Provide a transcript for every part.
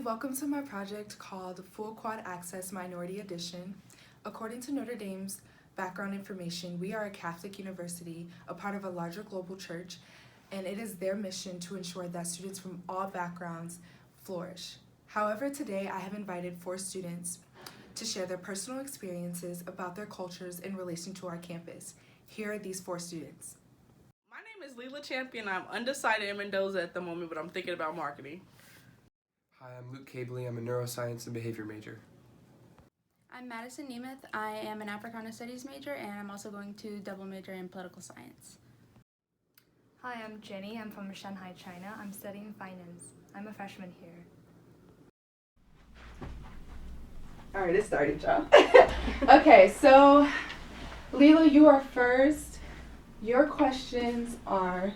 welcome to my project called Full Quad Access Minority Edition. According to Notre Dame's background information, we are a Catholic university, a part of a larger global church, and it is their mission to ensure that students from all backgrounds flourish. However, today I have invited 4 students to share their personal experiences about their cultures in relation to our campus. Here are these 4 students. My name is Leela Champion. I'm undecided in Mendoza at the moment, but I'm thinking about marketing. Hi, I'm Luke Cabley. I'm a neuroscience and behavior major. I'm Madison Nemeth. I am an Africana Studies major, and I'm also going to double major in political science. Hi, I'm Jenny. I'm from Shanghai, China. I'm studying finance. I'm a freshman here. All right, it started, y'all. Okay, so Leela, you are first. Your questions are,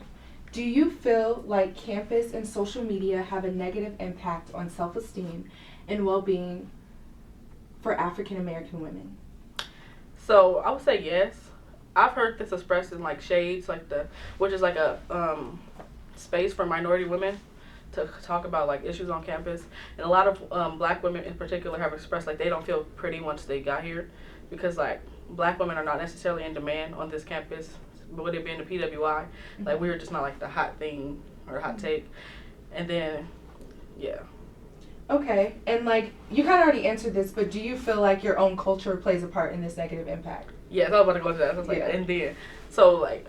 do you feel like campus and social media have a negative impact on self-esteem and well-being for African American women? So I would say yes. I've heard this expressed in like Shades, which is like a space for minority women to talk about like issues on campus, and a lot of Black women in particular have expressed like they don't feel pretty once they got here, because like Black women are not necessarily in demand on this campus. Would it be in the PWI? Like we were just not like the hot thing or hot take, and then yeah. Okay, and like you kind of already answered this, but do you feel like your own culture plays a part in this negative impact? Yes, I was about to go to that. I was like, Yeah. and then so like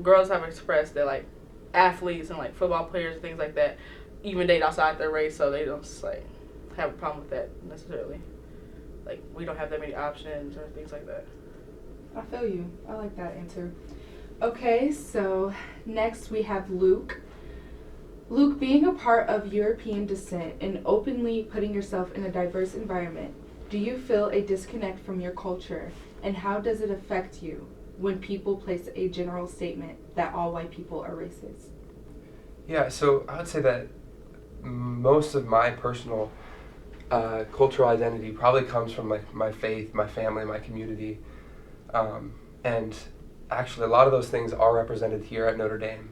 girls have expressed that like athletes and like football players and things like that even date outside their race, so they don't just, like have a problem with that necessarily. Like we don't have that many options or things like that. I feel you. I like that answer. Okay, so next we have Luke. Luke, being a part of European descent and openly putting yourself in a diverse environment, do you feel a disconnect from your culture, and how does it affect you when people place a general statement that all white people are racist? Yeah, so I would say that most of my personal cultural identity probably comes from like my faith, my family, my community, and actually a lot of those things are represented here at Notre Dame.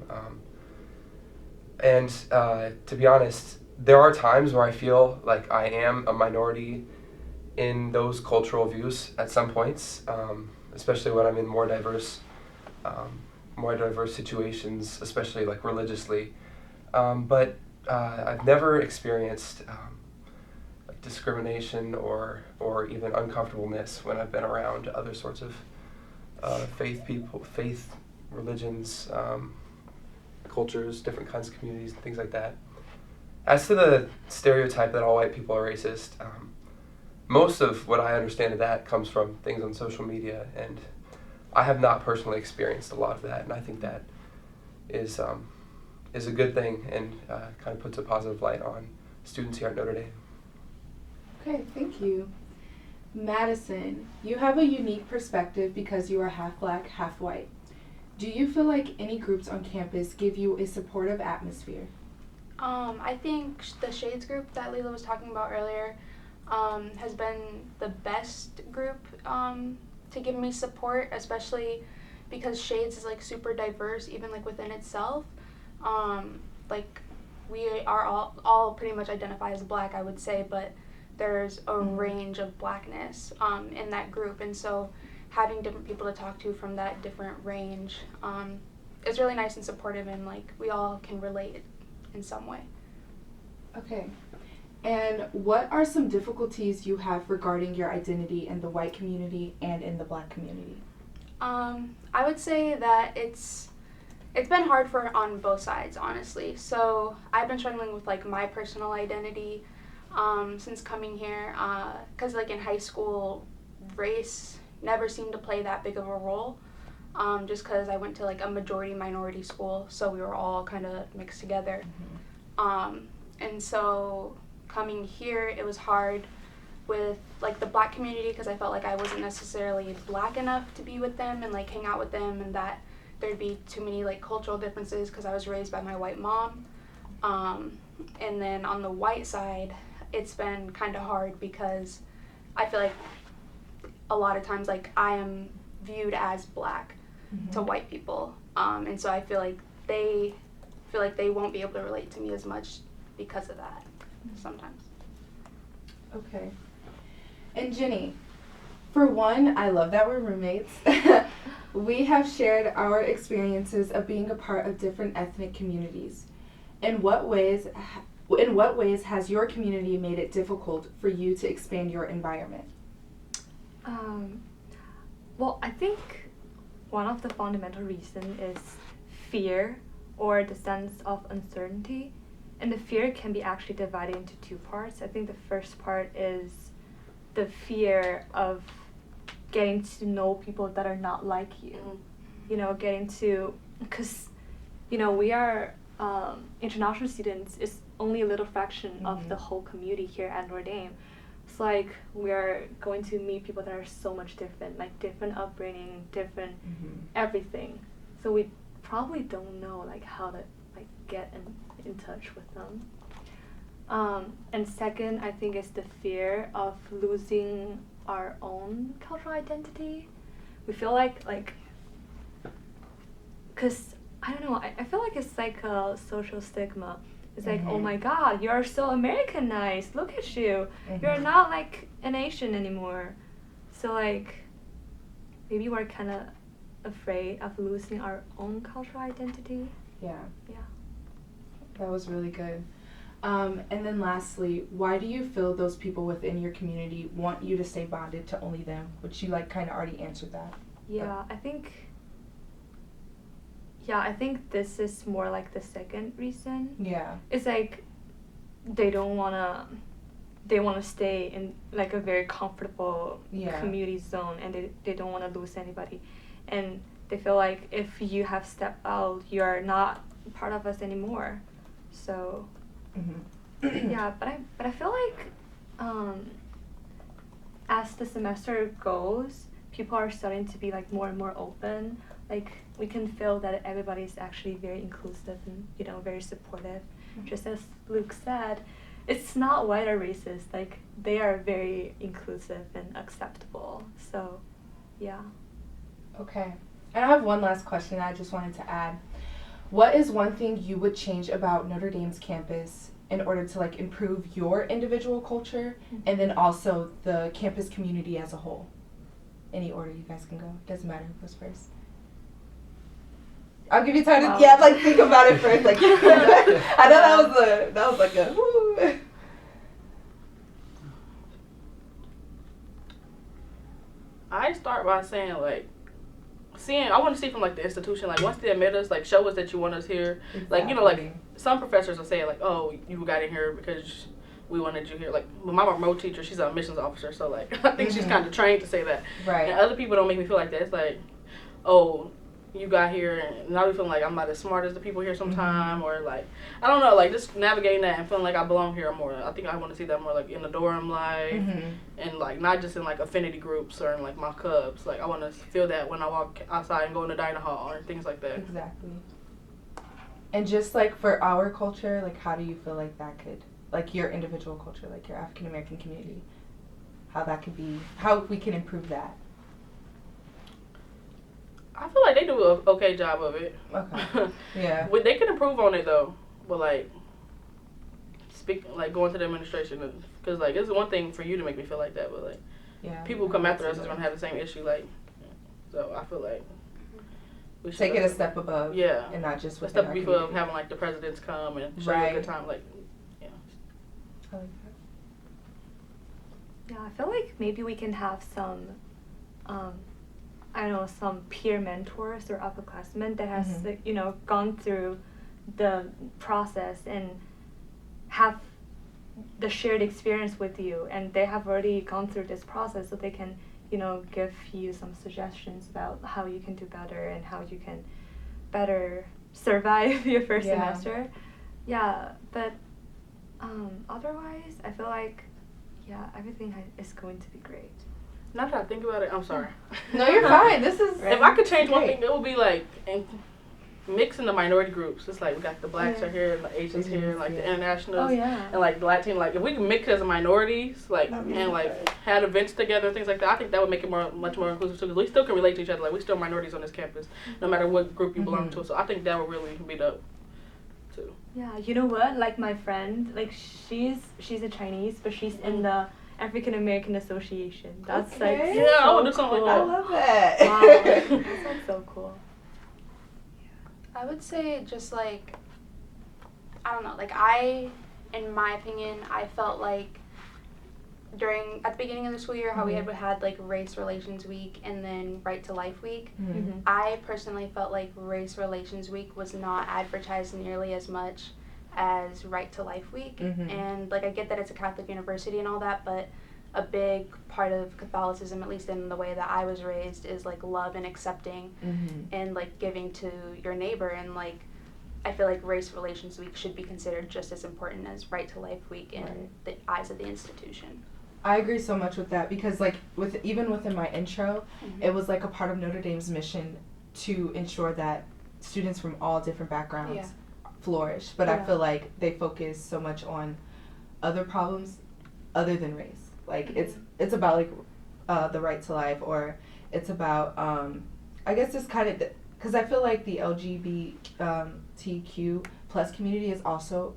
And to be honest, there are times where I feel like I am a minority in those cultural views at some points, especially when I'm in more diverse situations, especially like religiously. But I've never experienced like discrimination or even uncomfortableness when I've been around other sorts of faith religions, cultures, different kinds of communities, and things like that. As to the stereotype that all white people are racist, most of what I understand of that comes from things on social media, and I have not personally experienced a lot of that, and I think that is a good thing and kind of puts a positive light on students here at Notre Dame. Okay, thank you. Madison, you have a unique perspective because you are half Black, half white. Do you feel like any groups on campus give you a supportive atmosphere? I think the Shades group that Leela was talking about earlier has been the best group to give me support, especially because Shades is like super diverse, even like within itself. Like we are all pretty much identify as Black, I would say, but there's a range of Blackness in that group, and so having different people to talk to from that different range is really nice and supportive, and like we all can relate in some way. Okay. And what are some difficulties you have regarding your identity in the white community and in the Black community? I would say that it's been hard on both sides, honestly. So I've been struggling with like my personal identity since coming here, because like in high school, race never seemed to play that big of a role, just because I went to like a majority minority school, so we were all kind of mixed together. And so coming here, it was hard with like the Black community because I felt like I wasn't necessarily Black enough to be with them and like hang out with them, and that there'd be too many like cultural differences because I was raised by my white mom. And then on the white side, it's been kind of hard because I feel like a lot of times like I am viewed as Black to white people, and so I feel like they won't be able to relate to me as much because of that. sometimes. Okay. And Jenny, for one, I love that we're roommates. We have shared our experiences of being a part of different ethnic communities. In what ways has your community made it difficult for you to expand your environment? Well, I think one of the fundamental reasons is fear or the sense of uncertainty. And the fear can be actually divided into two parts. I think the first part is the fear of getting to know people that are not like you. You know, because, you know, we are international students is only a little fraction of the whole community here at Notre Dame. It's like we are going to meet people that are so much different, like different upbringing, different everything. So we probably don't know like how to like get in touch with them. And second, I think is the fear of losing our own cultural identity. We feel like, cause I don't know, I feel like it's like a social stigma. It's like, oh my God, you're so Americanized. Look at you. You're not like an Asian anymore. So like, maybe we're kind of afraid of losing our own cultural identity. Yeah. Yeah. That was really good. And then lastly, why do you feel those people within your community want you to stay bonded to only them? Which you like kind of already answered that. Yeah, I think this is more like the second reason. Yeah. It's like they wanna stay in like a very comfortable community zone, and they don't want to lose anybody, and they feel like if you have stepped out, you're not part of us anymore. So yeah, but I feel like as the semester goes, people are starting to be like more and more open. Like we can feel that everybody's actually very inclusive and, you know, very supportive. Just as Luke said, it's not white or racist. Like they are very inclusive and acceptable. So yeah. Okay. And I have one last question I just wanted to add. What is one thing you would change about Notre Dame's campus in order to like improve your individual culture and then also the campus community as a whole? Any order you guys can go. Doesn't matter who goes first. I'll give you time to think about it first. Like I know that was like a woo. I start by saying like I want to see from like the institution, like once they admit us, like show us that you want us here. Exactly. Like, you know, like some professors will say like, oh, you got in here because we wanted you here. Like my remote teacher, she's a admissions officer, so like I think she's kind of trained to say that. Right. And other people don't make me feel like that. It's like, oh, you got here and now we feeling like I'm not as smart as the people here sometime, or like I don't know, like just navigating that and feeling like I belong here more. I think I want to see that more like in the dorm life and like not just in like affinity groups or in like my clubs. Like I want to feel that when I walk outside and go in the dining hall or things like that. Exactly. And just like for our culture, like how do you feel like that could, like your individual culture, like your African American community, how we can improve that? I feel like they do an okay job of it. Okay. Yeah. They could improve on it though, but like going to the administration, because like it's one thing for you to make me feel like that, but like people who come after us is gonna have the same issue. Like, so I feel like we should take it a step above. Yeah. And not just a step before having like the presidents come and show you a good time. Like, yeah. I like that. Yeah, I feel like maybe we can have some I don't know, some peer mentors or upperclassmen that has, like, you know, gone through the process and have the shared experience with you, and they have already gone through this process, so they can, you know, give you some suggestions about how you can do better and how you can better survive your first semester. Yeah, but otherwise, I feel like, everything is going to be great. Now that I think about it, I'm sorry. No, you're fine. This is. If I could change one thing, it would be like mixing the minority groups. It's like we got the blacks are here, the Asians here, like the internationals, and like the Latin. Like if we can mix as minorities, like and like had events together, things like that, I think that would make it much more inclusive too. Because we still can relate to each other. Like we still minorities on this campus, no matter what group you belong to. So I think that would really be dope. too. Yeah, you know what? Like my friend, like she's a Chinese, but she's in the African American Association. That's Okay. like Yeah, I so would do something cool. like I love that. Wow, that's like so cool. I would say just like, I don't know, like in my opinion, I felt like at the beginning of the school year, how we had like Race Relations Week and then Right to Life Week. Mm-hmm. I personally felt like Race Relations Week was not advertised nearly as much as Right to Life Week. And like I get that it's a Catholic university and all that, but a big part of Catholicism, at least in the way that I was raised, is like love and accepting and like giving to your neighbor. And like I feel like Race Relations Week should be considered just as important as Right to Life Week in the eyes of the institution. I agree so much with that because like even within my intro, it was like a part of Notre Dame's mission to ensure that students from all different backgrounds flourish. But I feel like they focus so much on other problems other than race. Like it's about like the right to life, or it's about I guess it's kind of because I feel like the LGBTQ plus community is also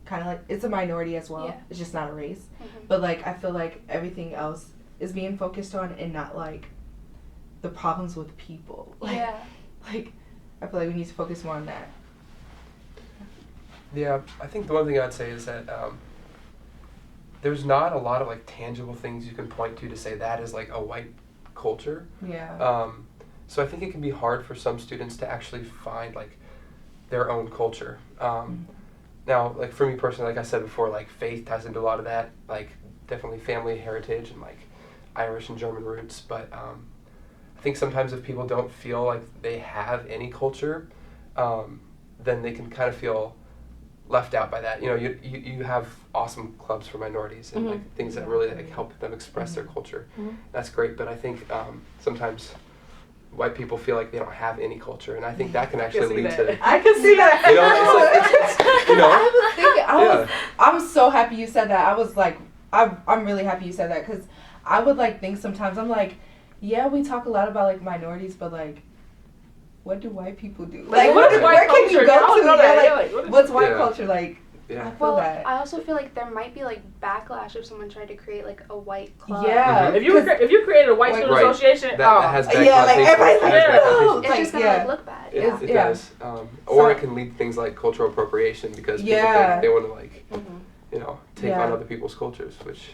kind of like it's a minority as well. It's just not a race. But like I feel like everything else is being focused on and not like the problems with people. Like I feel like we need to focus more on that. Yeah, I think the one thing I'd say is that there's not a lot of like tangible things you can point to say that is like a white culture. Yeah. So I think it can be hard for some students to actually find like their own culture. Now, like for me personally, like I said before, like faith ties into a lot of that, like definitely family heritage and like Irish and German roots. But I think sometimes if people don't feel like they have any culture, then they can kind of feel left out by that. You know, you have awesome clubs for minorities and like things that really like help them express their culture. That's great, but I think sometimes white people feel like they don't have any culture, and I think that can actually lead to. I can see that. You know, it's you know. I was thinking. I'm so happy you said that. I was like, I'm really happy you said that because I would like think sometimes I'm like, yeah, we talk a lot about like minorities, but like, what do white people do? Like, what is white where can you culture? go I don't to? know that. Yeah, Yeah, like, like, what's white Yeah. culture like? Yeah. I feel Well, that. I also feel like there might be like backlash if someone tried to create like a white club. Yeah. If you created a white Like, student right. association, That has bad Yeah, like, connotations. everybody's That like, has bad no. connotations. It's Like, just gonna yeah. like look bad. It Yeah. does. Or So- it can lead to things like cultural appropriation because people Yeah. think they want to like, you know, take Yeah. on other people's cultures, which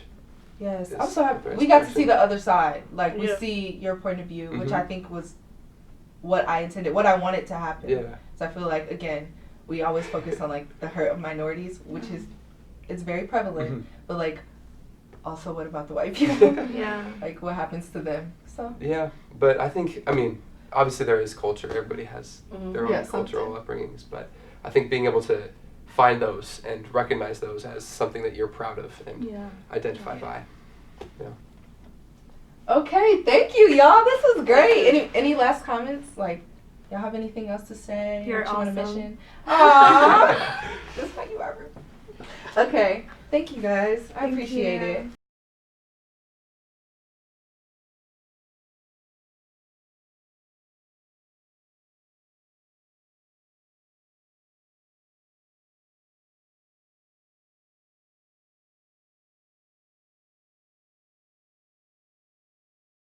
Yes, is I'm so happy. very We got to see inspiration. the other side. Like we Yeah. see your point of view, which Mhm. I think was what I intended, what I wanted to happen. yeah. So I feel like again, we always focus on like the hurt of minorities, which is it's very prevalent. Mhm. But like, also what about the white people? Yeah. Like what happens to them? So Yeah, but I think, I mean, obviously there is culture. Everybody has their own Yeah, cultural something. upbringings, but I think being able to find those and recognize those as something that you're proud of and identify by. okay, thank you, y'all. This was great. Any last comments? Like, y'all have anything else to say? You're What you wanna awesome. mention? Aww. That's how you are. Okay, thank you guys. I Thank appreciate you. it.